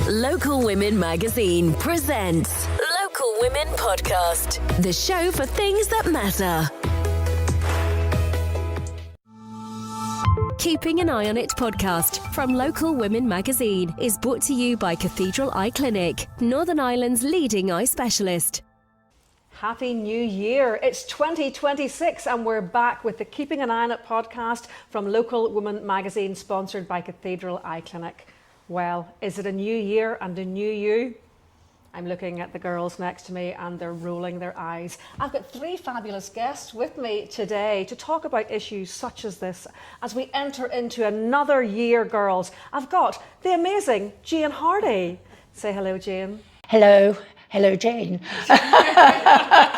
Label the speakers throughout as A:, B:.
A: Local Women Magazine presents Local Women Podcast, the show for things that matter. Keeping an Eye on It podcast from Local Women Magazine is brought to you by Cathedral Eye Clinic, Northern Ireland's leading eye specialist.
B: Happy New Year. It's 2026 and we're back with the Keeping an Eye on It podcast from Local Women Magazine, sponsored by Cathedral Eye Clinic. Well, is it a new year and a new you? I'm looking at the girls next to me and they're rolling their eyes. I've got three fabulous guests with me today to talk about issues such as this as we enter into another year, girls. I've got the amazing Jane Hardy. Say hello, Jane.
C: Hello. Hello, Jane.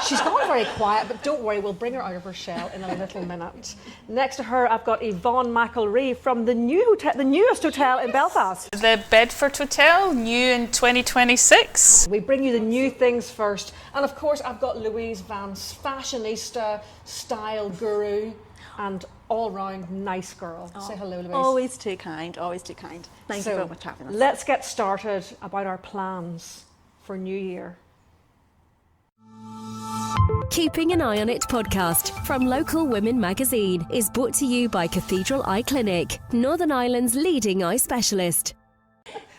B: She's gone very quiet, but don't worry, we'll bring her out of her shell in a little minute. Next to her, I've got Yvonne McIlree from the newest hotel in Belfast.
D: The Bedford Hotel, new in 2026.
B: We bring you the new things first. And of course, I've got Louise, Vance, fashionista, style guru, and all-round nice girl. Say hello, Louise.
E: Always too kind, always too kind. Thank you very much for having us.
B: Let's get started about our plans for New Year.
A: Keeping an Eye on It podcast from Local Women Magazine is brought to you by Cathedral Eye Clinic, Northern Ireland's leading eye specialist.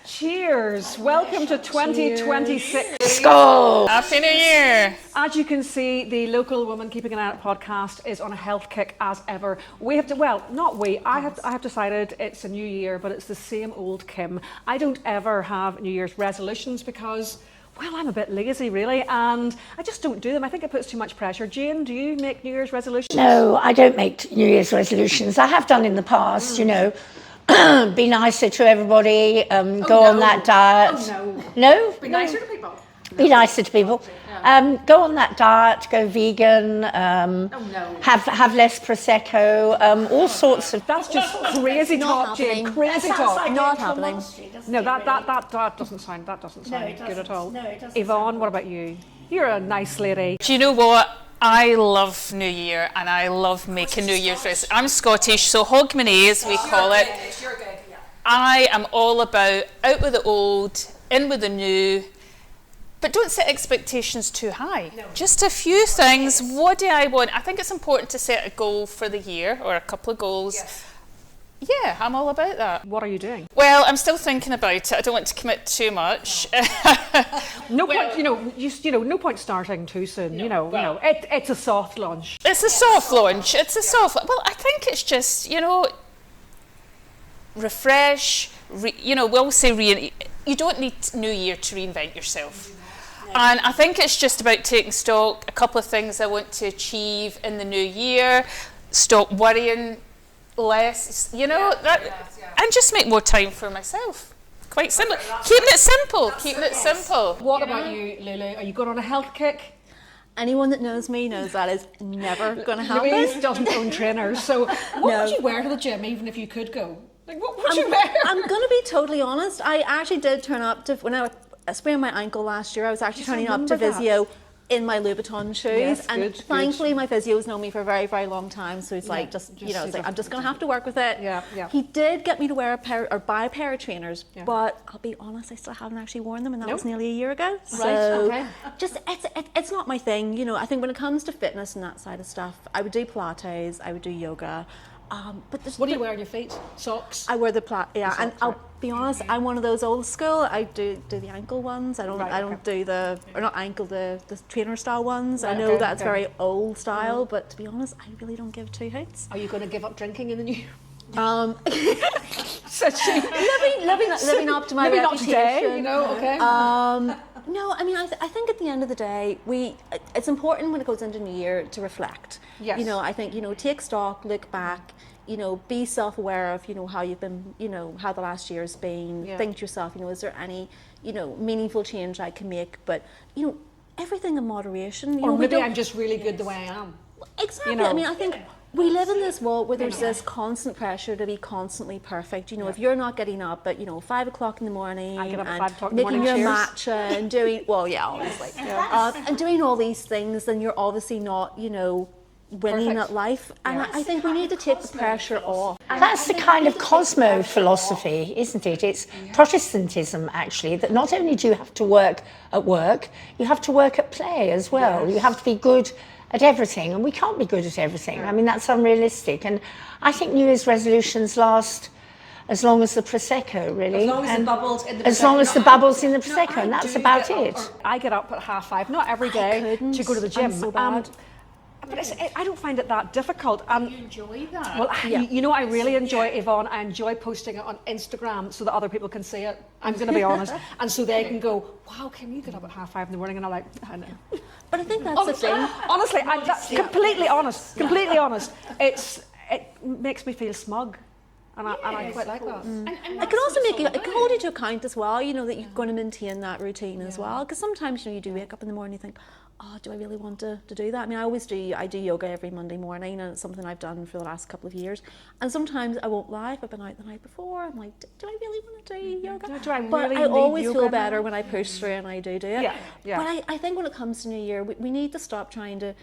B: Cheers! Welcome to 2026.
C: Skull.
D: Happy New Year!
B: As you can see, the Local Woman Keeping an Eye on It podcast is on a health kick as ever. We have to, well, not we, I have decided it's a new year, but it's the same old Kim. I don't ever have New Year's resolutions because, well, I'm a bit lazy really, and I just don't do them. I think it puts too much pressure. Jane, do you make New Year's resolutions?
C: No, I don't make New Year's resolutions. I have done in the past, you know. Be nicer to everybody, go on that diet.
B: Oh,
C: No?
B: Be nicer to people.
C: Be nicer to people. Go on that diet, go vegan, have less Prosecco, all sorts of...
B: That's just crazy talk, Jane. Crazy talk.
E: Not happening.
B: No, that doesn't sound good at all.
C: No, it doesn't.
B: Yvonne, what about you? You're a nice lady.
D: Do you know what? I love New Year and I love making New Year's resolutions. I'm Scottish, so Hogmanay, as we call it.
B: You're good, yeah.
D: I am all about out with the old, in with the new, but don't set expectations too high. No. Just a few things. What do I want? I think it's important to set a goal for the year or a couple of goals.
B: Yes.
D: Yeah, I'm all about that.
B: What are you doing?
D: Well, I'm still thinking about it. I don't want to commit too much.
B: No point, no point starting too soon. It's a soft launch.
D: It's a soft launch. Well, I think it's just, refresh. We'll say you don't need New Year to reinvent yourself. And I think it's just about taking stock. A couple of things I want to achieve in the new year. Stop worrying less, and just make more time for myself. Quite simple. Keeping it simple.
B: What about you, Lulu? Are you going on a health kick?
E: Anyone that knows me knows that is never going to happen.
B: Louise doesn't own trainers, so what would you wear to the gym even if you could go? Like, what would you wear?
E: I'm going to be totally honest. I actually did turn up to, when I sprained my ankle last year, I was actually turning up to physio in my Louboutin shoes,
B: yes,
E: and thankfully my physio's known me for a very, very long time, so he's like, I'm just going to have to work with it.
B: Yeah.
E: He did get me to wear buy a pair of trainers, but I'll be honest, I still haven't actually worn them, and that was nearly a year ago. So it's not my thing. I think when it comes to fitness and that side of stuff, I would do Pilates, I would do yoga. But
B: what do you wear on your feet? Socks?
E: I wear the and I'll be honest, I'm one of those old school. I do the ankle ones. I don't do the trainer style ones.
B: Right,
E: I know that's very old style, but to be honest, I really don't give two hoots.
B: Are you going to give up drinking in the new year?
E: Living up to my
B: maybe
E: reputation.
B: Not today, okay.
E: No, I mean, I think at the end of the day, it's important when it goes into New Year to reflect.
B: Yes.
E: I think, take stock, look back, be self-aware of, how you've been, how the last year's been.
B: Yeah.
E: Think to yourself, is there any, meaningful change I can make? But, everything in moderation.
B: Or maybe I'm just really good the way I am.
E: Exactly. I mean, I think we live in this world where there's this constant pressure to be constantly perfect. If you're not getting up at 5 o'clock in the morning
B: I get up at
E: and
B: 5 o'clock in the
E: making
B: morning,
E: your
B: cheers.
E: matcha and doing obviously and doing all these things, then you're obviously not winning at life. And I think we need to take the pressure off.
C: That's the kind of cosmo philosophy, isn't it? It's Protestantism, actually, that not only do you have to work at work, you have to work at play as well. Yes. You have to be good at everything, and we can't be good at everything. I mean, that's unrealistic. And I think New Year's resolutions last as long as the Prosecco, really. As long as the bubbles in the Prosecco. As long as the bubbles in the Prosecco, and that's about it.
B: I get up at 5:30, not every day, to go to the gym.
E: So bad.
B: But I don't find it that difficult.
D: You enjoy that?
B: Well, you know, I really enjoy it, Yvonne. I enjoy posting it on Instagram so that other people can see it. I'm going to be honest. And so they can go, wow, Kim, you get up at 5:30 in the morning. And I'm like, I know.
E: But I think that's the thing.
B: Honestly, that's completely honest. Completely honest. It makes me feel smug. And I quite like that.
E: It can also it can hold you to account as well, you know, that you're going to maintain that routine as well. Because sometimes, you know, you do wake up in the morning and you think, oh, do I really want to do that? I mean, I do yoga every Monday morning, and it's something I've done for the last couple of years. And sometimes I won't lie, if I've been out the night before, I'm like, do I really want to do yoga? But I always feel better when I push through and I do it.
B: Yeah.
E: But I think when it comes to New Year, we need to stop trying to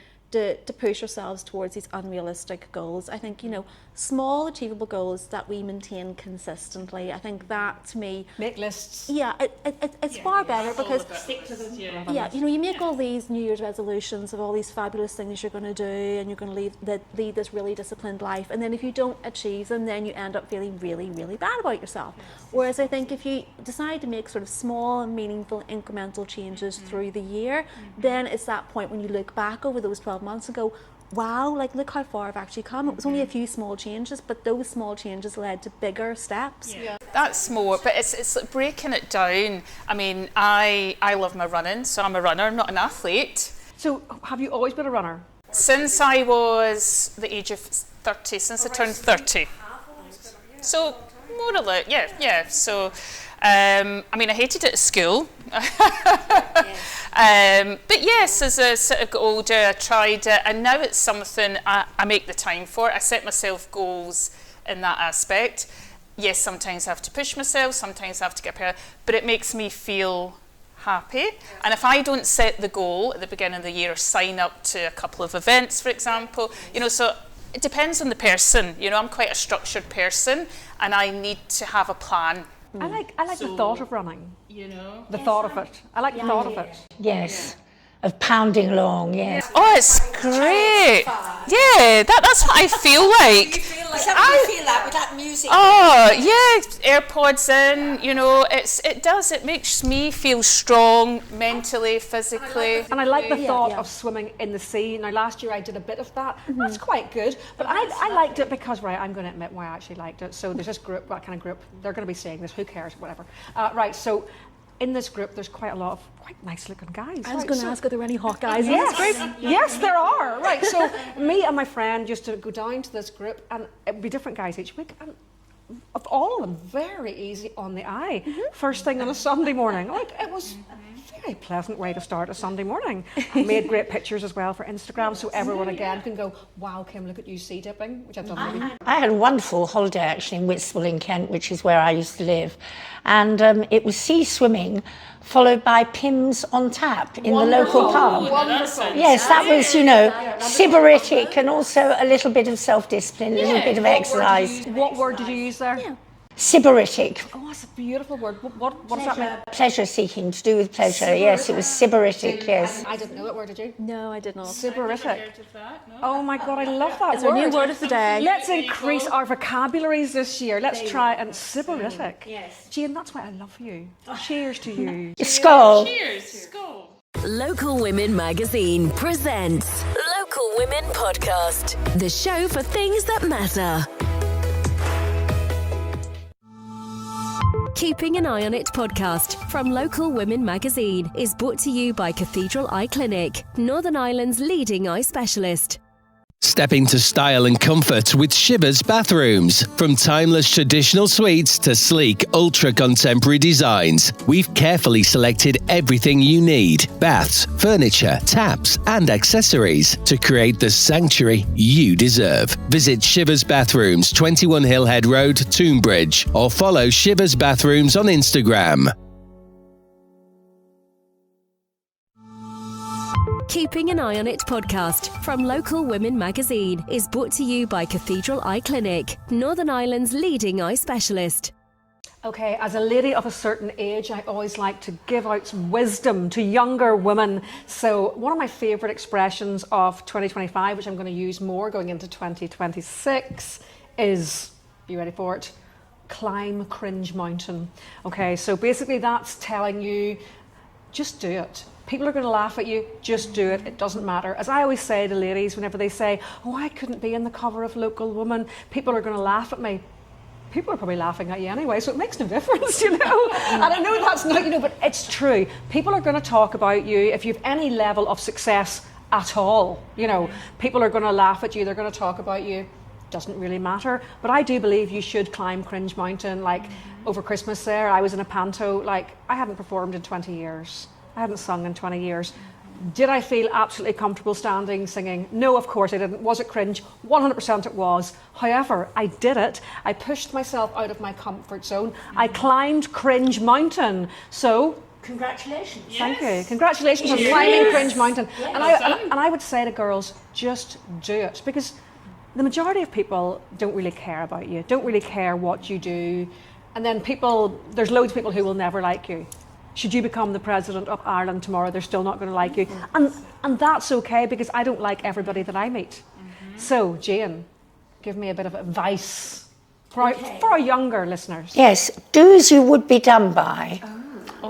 E: push ourselves towards these unrealistic goals. I think, you know, small achievable goals that we maintain consistently. I think that, to me,
B: make lists.
E: Yeah, it's far better because
D: stick to them.
E: Yeah, you know, you make all these New Year's resolutions of all these fabulous things you're going to do, and you're going to lead this really disciplined life, and then if you don't achieve them, then you end up feeling really, really bad about yourself. Whereas I think if you decide to make sort of small and meaningful incremental changes through the year, then it's that point when you look back over those 12 months and go, wow, like look how far I've actually come. It was only a few small changes, but those small changes led to bigger steps.
D: Yeah. That's more, but it's like breaking it down. I mean, I love my running, so I'm a runner, I'm not an athlete.
B: So have you always been a runner?
D: Since I was the age of 30, since I turned 30. So more or less, yeah. So, I mean, I hated it at school. But yes, as I sort of got older, I tried it, and now it's something I make the time for. I set myself goals in that aspect. Yes, sometimes I have to push myself, sometimes I have to get prepared, but it makes me feel happy. And if I don't set the goal at the beginning of the year or sign up to a couple of events, for example, you know, so it depends on the person. You know, I'm quite a structured person, and I need to have a plan.
B: I like the thought of running.
D: You know,
B: the thought of it. I like the thought of it.
C: Yes, of pounding along. Yes.
D: Oh, it's great. Yeah, that's what I feel like.
F: Is that what you feel like with that music?
D: Oh yeah, AirPods in. You know, it makes me feel strong mentally, physically.
B: And I like the thought of swimming in the sea. Now last year I did a bit of that. That's quite good. But I liked it because, right, I'm going to admit why I actually liked it. So there's this group, what kind of group? They're going to be saying this. Who cares? Whatever. Right. So in this group, there's quite a lot of quite nice-looking guys.
E: I was going to ask, are there any hot guys in
B: this
E: group?
B: Yes, there are. Right, so me and my friend used to go down to this group, and it'd be different guys each week, and of all of them, very easy on the eye. First thing on a Sunday morning. Like, it was a very pleasant way to start a Sunday morning. I made great pictures as well for Instagram, so everyone again can go, wow, Kim, look at you sea dipping, which I've done maybe.
C: I had a wonderful holiday actually in Whitstable in Kent, which is where I used to live. And it was sea swimming followed by Pimm's on tap in the local pub.
B: Wonderful.
C: Yes, that was, you know, sybaritic and also a little bit of self-discipline, a little bit of exercise.
B: What word did you use there?
E: Yeah.
C: Sybaritic.
B: Oh, that's a beautiful word. What does that mean?
C: Pleasure seeking, to do with pleasure. Yes, it was sybaritic, yes.
B: I didn't know it. Where did you?
E: No, I did not.
B: Sybaritic. Oh my God, I love that
E: It's
B: word.
E: our new word of the day.
B: Let's increase our vocabularies this year. Let's try and sybaritic.
F: Yes.
B: Jane, that's why I love you. Cheers to you.
C: Skull.
D: Cheers. Skull.
A: Local Women Magazine presents Local Women Podcast, the show for things that matter. Keeping an Eye on It podcast from Local Women Magazine is brought to you by Cathedral Eye Clinic, Northern Ireland's leading eye specialist.
G: Step into style and comfort with Shivers Bathrooms. From timeless traditional suites to sleek, ultra-contemporary designs, we've carefully selected everything you need. Baths, furniture, taps and accessories to create the sanctuary you deserve. Visit Shivers Bathrooms, 21 Hillhead Road, Toonbridge, or follow Shivers Bathrooms on Instagram.
A: Keeping an Eye on It podcast from Local Women Magazine is brought to you by Cathedral Eye Clinic, Northern Ireland's leading eye specialist.
B: Okay, as a lady of a certain age, I always like to give out some wisdom to younger women. So one of my favourite expressions of 2025, which I'm going to use more going into 2026, is, you ready for it? Climb cringe mountain. Okay, so basically that's telling you, just do it. People are going to laugh at you, just do it. It doesn't matter. As I always say to ladies, whenever they say, oh, I couldn't be in the cover of Local Woman, people are going to laugh at me. People are probably laughing at you anyway, so it makes no difference, you know. And I know that's not, you know, but it's true. People are going to talk about you if you have any level of success at all. You know, people are going to laugh at you. They're going to talk about you. Doesn't really matter. But I do believe you should climb cringe mountain. Like over Christmas there, I was in a panto. Like I hadn't performed in 20 years. I hadn't sung in 20 years. Did I feel absolutely comfortable standing, singing? No, of course I didn't. Was it cringe? 100% it was. However, I did it. I pushed myself out of my comfort zone. I climbed cringe mountain. So,
C: Congratulations.
B: thank you. Congratulations on climbing cringe mountain. And I would say to girls, just do it. Because the majority of people don't really care about you, don't really care what you do. And then there's loads of people who will never like you. Should you become the president of Ireland tomorrow, they're still not going to like you. And that's okay, because I don't like everybody that I meet. So, Jane, give me a bit of advice for our younger listeners.
C: Yes, do as you would be done by.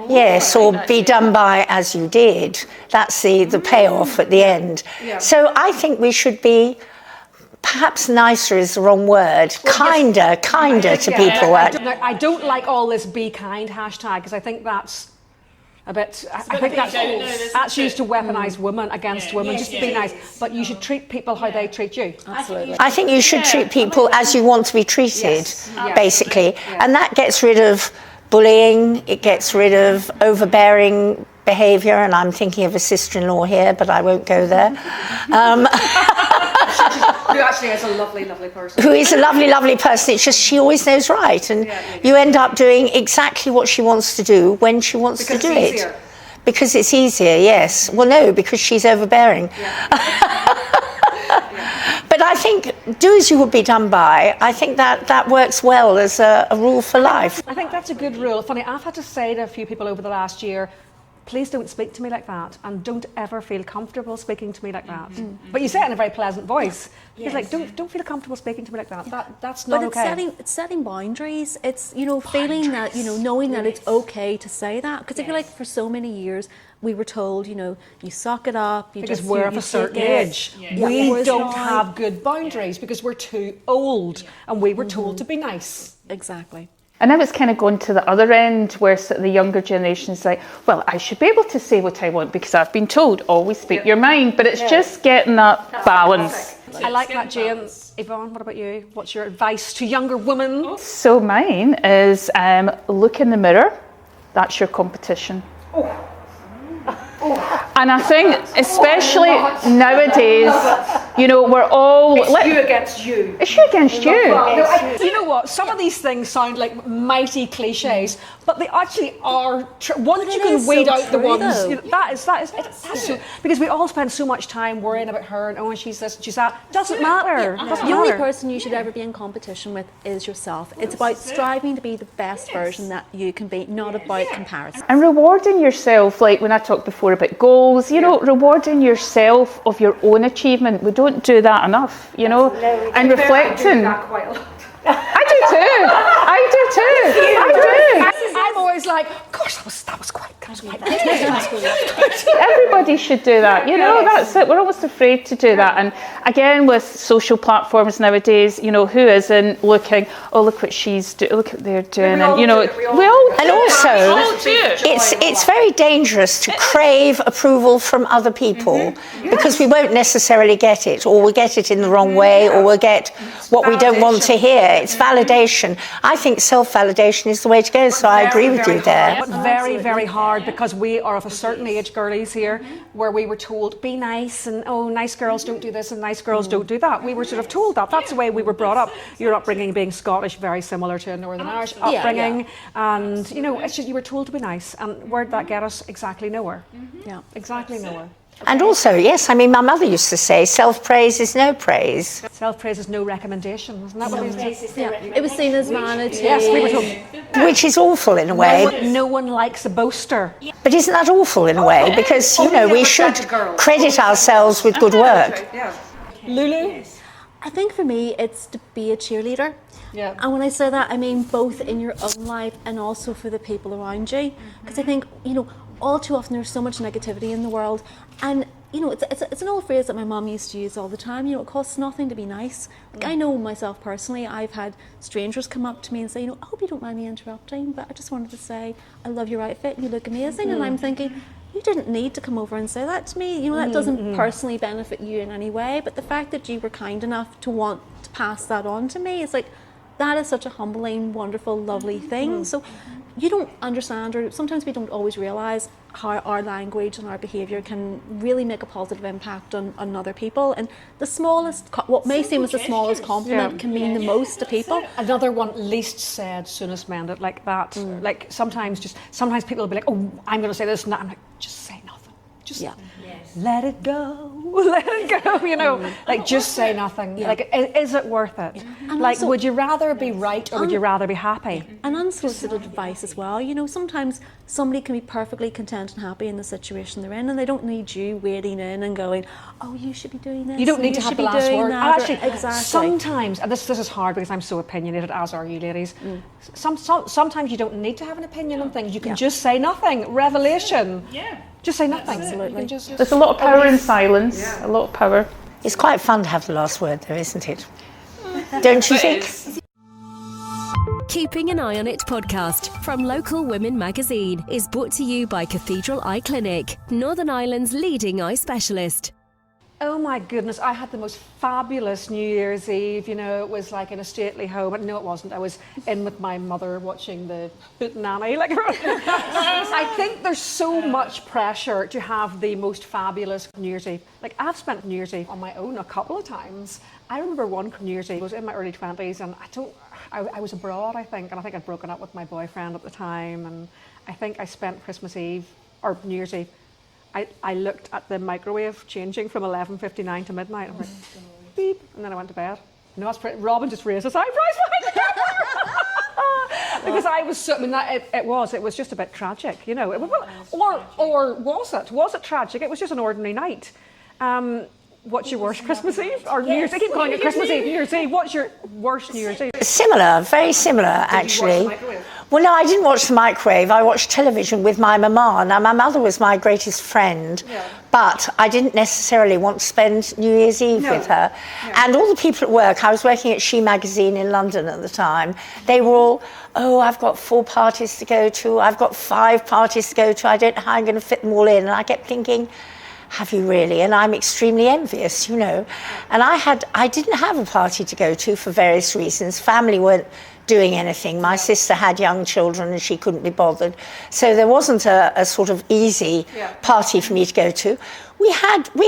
C: Yes, or be done by as you did. That's the payoff at the end. Yeah. So I think we should be, perhaps nicer is the wrong word, kinder to people.
B: I don't like all this be kind hashtag, because I think that's a bit, I think that's used to weaponise women against women, just to be nice. But you should treat people how they treat you.
E: Absolutely.
C: I think you should treat people as you want to be treated, basically. Yeah. And that gets rid of bullying, it gets rid of overbearing behaviour, and I'm thinking of a sister-in-law here, but I won't go there.
B: Who actually is a lovely, lovely person.
C: Who is a lovely, lovely person. It's just she always knows right. And you end up doing exactly what she wants to do when she wants to do it. Because it's easier, yes. Well, no, because she's overbearing. But I think do as you would be done by. I think that works well as a rule for life.
B: I think that's a good rule. Funny, I've had to say to a few people over the last year, please don't speak to me like that, and don't ever feel comfortable speaking to me like that. But you say it in a very pleasant voice. It's like, don't feel comfortable speaking to me like that. That's not okay.
E: It's setting boundaries. It's, feeling that, knowing that it's okay to say that. Because I feel like for so many years, we were told, you suck it up.
B: Because we're of a certain age. We don't have good boundaries because we're too old, and we were told to be nice.
E: Exactly.
H: And now it's kind of gone to the other end where sort of the younger generation is like, well, I should be able to say what I want because I've been told, always speak your mind. But it's just getting that balance.
B: I like that, Jane. Yvonne, what about you? What's your advice to younger women?
H: So mine is look in the mirror. That's your competition. And I think, especially nowadays, we're all...
B: It's you against you.
H: It's you against you.
B: You know what? Some of these things sound like mighty cliches, but they actually are true. Once you can weed out the ones... That's so... Because we all spend so much time worrying about her, and she's this, she's that. Doesn't matter.
E: The only person you should ever be in competition with is yourself. It's about striving to be the best version that you can be, not about comparison.
H: And rewarding yourself, like when I talked before about goals, rewarding yourself of your own achievement. We don't do that enough, and reflecting. I do too.
B: I'm always like, gosh, that was quite good.
H: Everybody should do that. That's it. We're almost afraid to do that. And again, with social platforms nowadays, who isn't looking? Oh, look what she's doing. Look what they're doing. And we all.
C: And also, it's very dangerous to crave approval from other people because we won't necessarily get it, or we'll get it in the wrong way, or we'll get what we don't want to hear. It's validation. I think self-validation is the way to go. So I agree with you there.
B: But very, very hard, because we are of a certain age, girlies here, where we were told, be nice, and nice girls don't do this and nice girls don't do that. We were sort of told that. That's the way we were brought up. Your upbringing being Scottish, very similar to a Northern Irish upbringing. And, it's just, you were told to be nice. And where'd that get us? Exactly nowhere. Exactly nowhere.
C: And also, yes, I mean, my mother used to say, self-praise is no praise.
B: Self-praise is no recommendation, isn't that what it is?
E: It was seen as vanity.
B: Yes, we were told.
C: Which is awful in a way.
B: No one likes a boaster.
C: But isn't that awful in a way? Because, you know, we should credit ourselves with good work.
B: Lulu?
E: I think for me, it's to be a cheerleader.
B: Yeah.
E: And when I say that, I mean both in your own life and also for the people around you. Because I think, you know, all too often there's so much negativity in the world. And, you know, it's an old phrase that my mum used to use all the time. You know, it costs nothing to be nice. Like, I know myself personally, I've had strangers come up to me and say, you know, I hope you don't mind me interrupting, but I just wanted to say, I love your outfit and you look amazing. And I'm thinking, you didn't need to come over and say that to me. You know, that doesn't personally benefit you in any way. But the fact that you were kind enough to want to pass that on to me, it's like, that is such a humbling, wonderful, lovely thing. So you don't understand, or sometimes we don't always realise how our language and our behaviour can really make a positive impact on other people. And the smallest, what may seem as the smallest compliment can mean the most to people.
B: Another one, least said, soonest mended, like that. Like sometimes people will be like, oh, I'm going to say this and that. I'm like, just say nothing. Just let it go. Let it go, you know. Like, just say nothing. Like, is it worth it?
E: And
B: like,
E: also,
B: would you rather be right or would you rather be happy?
E: And unsolicited advice as well. You know, sometimes somebody can be perfectly content and happy in the situation they're in, and they don't need you wading in and going, oh, you should be doing this.
B: You don't need to have the last word.
E: Actually,
B: sometimes, and this is hard because I'm so opinionated, as are you ladies. Sometimes you don't need to have an opinion on things. You can just say nothing. Revelation. Yeah. Just say nothing.
E: Absolutely.
H: There's a lot of power in silence. A lot of power.
C: It's quite fun to have the last word, though, isn't it? Don't you think?
A: Keeping an Eye on It podcast from Local Women Magazine is brought to you by Cathedral Eye Clinic, Northern Ireland's leading eye specialist.
B: Oh my goodness, I had the most fabulous New Year's Eve. You know, it was like in a stately home. But no, it wasn't. I was in with my mother watching the Hootenanny. Like, I think there's so much pressure to have the most fabulous New Year's Eve. Like, I've spent New Year's Eve on my own a couple of times. I remember one New Year's Eve. I was in my early 20s and I was abroad, I think, and I think I'd broken up with my boyfriend at the time. And I think I spent Christmas Eve, or New Year's Eve, I looked at the microwave changing from 11:59 to midnight. I'm like, beep, and then I went to bed. No, that's pretty. Robin just raised his eyebrows because I was so. I mean, it was just a bit tragic, you know. Or was it? Was it tragic? It was just an ordinary night. What's your worst Christmas Eve or New Year's? I keep calling it Christmas Eve, New Year's Eve. What's your worst New Year's Eve?
C: Similar, very similar, actually.
B: Did you watch the microwave?
C: Well, no, I didn't watch the microwave. I watched television with my mama. Now, my mother was my greatest friend, but I didn't necessarily want to spend New Year's Eve with her. And all the people at work, I was working at She magazine in London at the time, they were all, oh, I've got 4 parties to go to, I've got 5 parties to go to, I don't know how I'm going to fit them all in. And I kept thinking, have you really? And I'm extremely envious, you know. And I didn't have a party to go to for various reasons. Family weren't doing anything. My sister had young children and she couldn't be bothered. So there wasn't a sort of easy party for me to go to. We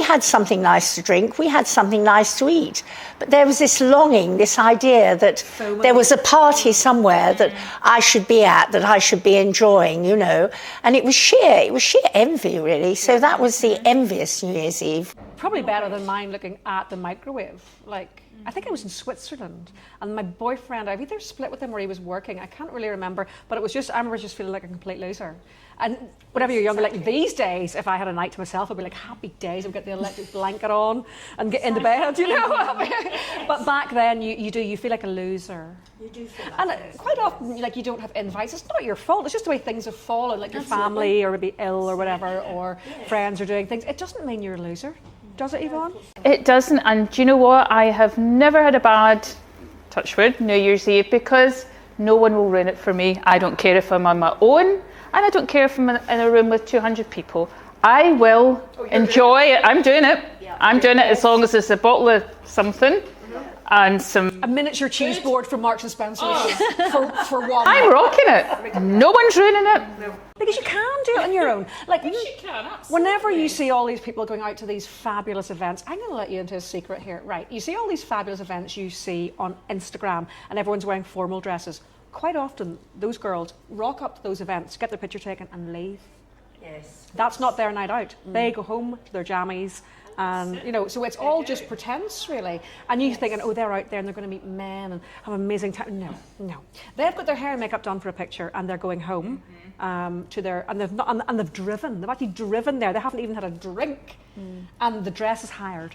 C: had something nice to drink, we had something nice to eat. But there was this longing, this idea that there was a party somewhere that I should be at, that I should be enjoying, you know. And it was sheer envy, really. So that was the envious New Year's Eve.
B: Probably better than mine looking at the microwave. Like, I think I was in Switzerland and my boyfriend, I've either split with him or he was working. I can't really remember, but it was just, I remember just feeling like a complete loser. And whenever you're younger, like these days, if I had a night to myself, I'd be like, happy days, I'd get the electric blanket on and get into bed, you know. But back then, you feel like a loser.
F: You do feel like
B: and quite often, like, you don't have invites. It's not your fault. It's just the way things have fallen, like your family or maybe ill or whatever, or friends are doing things. It doesn't mean you're a loser. Does it, Yvonne?
H: It doesn't, and do you know what? I have never had a bad, touch wood, New Year's Eve because no one will ruin it for me. I don't care if I'm on my own, and I don't care if I'm in a room with 200 people. I will enjoy it. I'm doing it. I'm doing it as long as there's a bottle of something and some...
B: A miniature cheese board from Marks and Spencer for one.
H: I'm rocking it. No one's ruining it.
B: Because you can do it on your own. Like, whenever you see all these people going out to these fabulous events, I'm going to let you into a secret here. Right, you see all these fabulous events you see on Instagram and everyone's wearing formal dresses. Quite often, those girls rock up to those events, get their picture taken and leave.
C: Yes.
B: That's not their night out. They go home to their jammies. And, you know, so it's all just pretense, really. And you're thinking, oh, they're out there and they're going to meet men and have an amazing time. No. They've got their hair and makeup done for a picture and they're going home to their, and they've driven. They've actually driven there. They haven't even had a drink. And the dress is hired.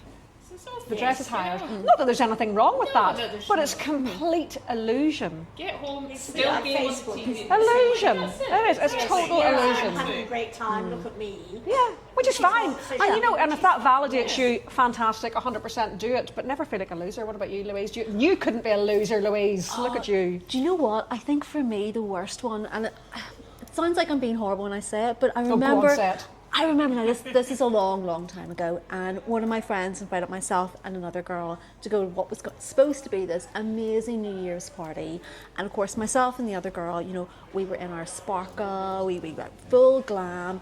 B: The dress is hired. Not that there's anything wrong with that, but it's complete illusion.
H: Get home, still be on TV.
B: Illusion. It is. It's total illusion.
F: I'm having a great time. Look at me.
B: Yeah, which is fine. And you know, and if that validates you, fantastic, 100% do it. But never feel like a loser. What about you, Louise? You couldn't be a loser, Louise. Look at you.
E: Do you know what? I think for me the worst one, and it sounds like I'm being horrible when I say it, but I remember.
B: Go on, say it.
E: I remember now, this is a long time ago, and one of my friends invited myself and another girl to go to what was supposed to be this amazing New Year's party. And of course, myself and the other girl, you know, we were in our sparkle, we went full glam,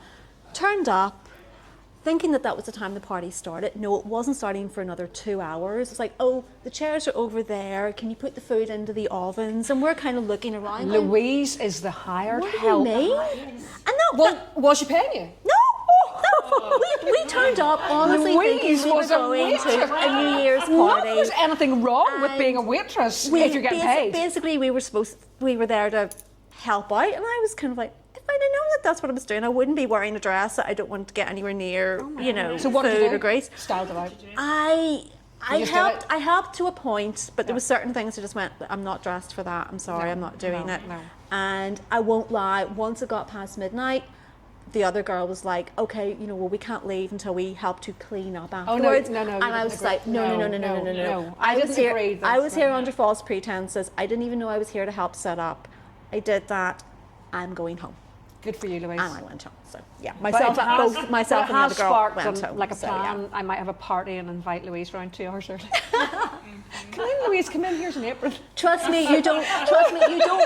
E: turned up, thinking that was the time the party started. No, it wasn't starting for another 2 hours. It's like, oh, the chairs are over there. Can you put the food into the ovens? And we're kind of looking around.
B: Louise is the hired help.
E: What do you mean? And
B: was she paying you?
E: No. We turned up honestly thinking we were going to a New Year's party.
B: Not that there's anything wrong with being a waitress if you're getting paid.
E: Basically, we were there to help out, and I was kind of like, if I'd known that that's what I was doing, I wouldn't be wearing a dress that I don't want to get anywhere near, you know,
B: so what
E: food or grease.
B: Styled it out.
E: I helped to a point, but there were certain things I just went, I'm not dressed for that. I'm sorry, I'm not doing it.
B: No.
E: And I won't lie, once it got past midnight, the other girl was like, okay, you know, well, we can't leave until we help to clean up afterwards.
B: No.
E: And I was like, no.
B: I didn't agree.
E: I was here under false pretenses. I didn't even know I was here to help set up. I did that. I'm going home.
B: Good for you, Louise.
E: And I went home. So yeah, myself and the other girl went home.
B: Like a plan. I might have a party and invite Louise around 2 hours early. Come in, Louise. Come in. Here's an apron.
E: Trust me, you don't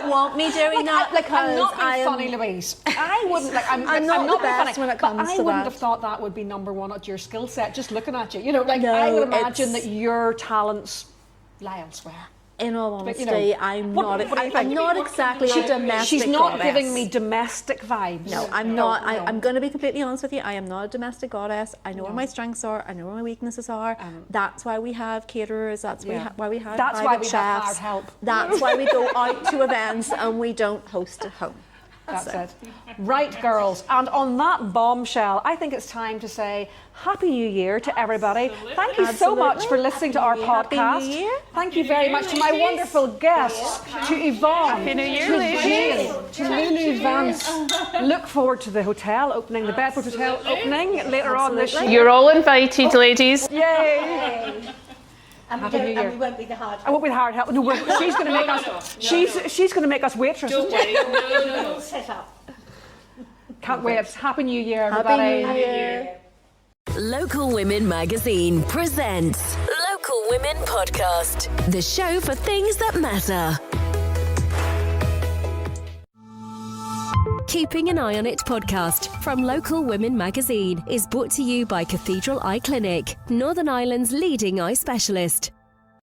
E: want me doing that because
B: I'm not being funny, Louise. I wouldn't I'm not the best when it comes to that. I wouldn't have thought that would be number one at your skill set. Just looking at you, you know, like I would imagine that your talents lie elsewhere.
E: In all honesty, I'm not exactly a domestic
B: She's not
E: goddess.
B: giving me domestic vibes.
E: No, I'm not. I'm going to be completely honest with you. I am not a domestic goddess. I know where my strengths are. I know where my weaknesses are. That's why we have caterers. That's why we have private chefs.
B: Hired help.
E: That's why we go out to events and we don't host at home.
B: That's it. Right, girls. And on that bombshell, I think it's time to say Happy New Year to everybody.
H: Absolutely.
B: Thank you so much for listening to our podcast.
E: Happy New Year.
B: Thank you very much to my wonderful guests, to Yvonne,
H: Happy New Year,
B: to
H: ladies.
B: Jane, to Lulu, Vance. Look forward to the hotel opening, the Bedford Hotel opening later on this year.
H: You're all invited, ladies.
B: Yay!
F: Happy New Year. And we won't be the hard help.
B: I won't be the hard help. No, she's going to make us. She's going to make us waitresses.
H: Don't worry. No.
F: Set up.
B: Can't wait. Happy New Year, everybody.
E: Happy New Year.
A: Local Women Magazine presents Local Women Podcast, the show for things that matter. Keeping an Eye on It podcast from Local Women Magazine is brought to you by Cathedral Eye Clinic, Northern Ireland's leading eye specialist.